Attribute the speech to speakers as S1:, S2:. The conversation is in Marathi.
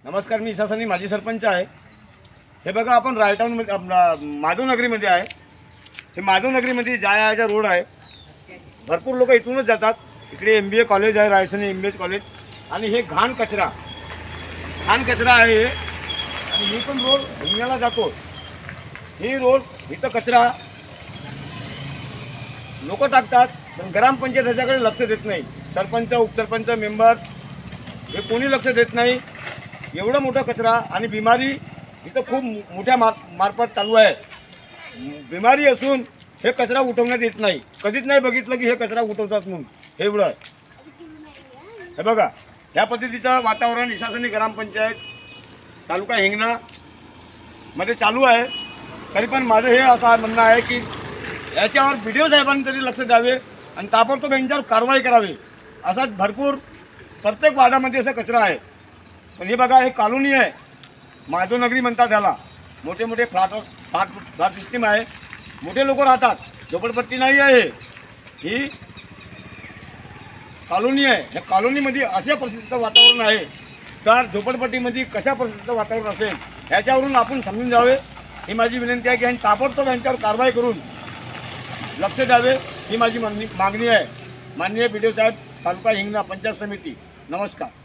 S1: नमस्कार, मी इसासनी माजी सरपंच आहे। हे बघा, आपण रायटाऊनमध्ये आपला माधवनगरीमध्ये आहे। हे माधवनगरीमध्ये जायचा रोड आहे। भरपूर लोक इथूनच जातात। इकडे MBA कॉलेज आहे, रायसनी MBA कॉलेज। आणि हे घाण कचरा आहे आणि मी पण रोड धुण्याला जातो। ही रोड इथं कचरा लोक टाकतात, पण ग्रामपंचायत ह्याच्याकडे लक्ष देत नाही। सरपंच, उपसरपंच, मेंबर हे कोणी लक्ष देत नाही। एवढा मोठा कचरा आणि बिमारी इथं खूप मोठ्या मार्फत चालू आहे। बिमारी असून हे कचरा उठवण्यात येत नाही। कधीच नाही बघितलं की हे कचरा उठवतात म्हणून। हे एवढं हे बघा, ह्या पद्धतीचं वातावरण इसासनी ग्रामपंचायत तालुका हिंगणा मध्ये चालू आहे। तरी पण माझं हे असं म्हणणं आहे की याच्यावर BDO साहेबांनी तरी लक्ष द्यावे आणि ताबडतोब यांच्यावर कारवाई करावी। असाच भरपूर प्रत्येक वार्डामध्ये असा कचरा आहे। पण हे बघा, हे कॉलोनी आहे, माधवनगरी म्हणतात त्याला। मोठे मोठे फ्लॅट सिस्टीम आहे, मोठे लोक राहतात, झोपडपट्टी नाही आहे। ही कॉलोनी आहे। ह्या कॉलोनीमध्ये अशा परिस्थितीचं वातावरण आहे, तर झोपडपट्टीमध्ये कशा परिस्थितीचं वातावरण असेल ह्याच्यावरून आपण समजून जावे। ही माझी विनंती आहे की ताबडतोब यांच्यावर कारवाई करून लक्ष द्यावे, ही माझी मागणी आहे। माननीय BDO साहेब, तालुका हिंगणा पंचायत समिती, नमस्कार।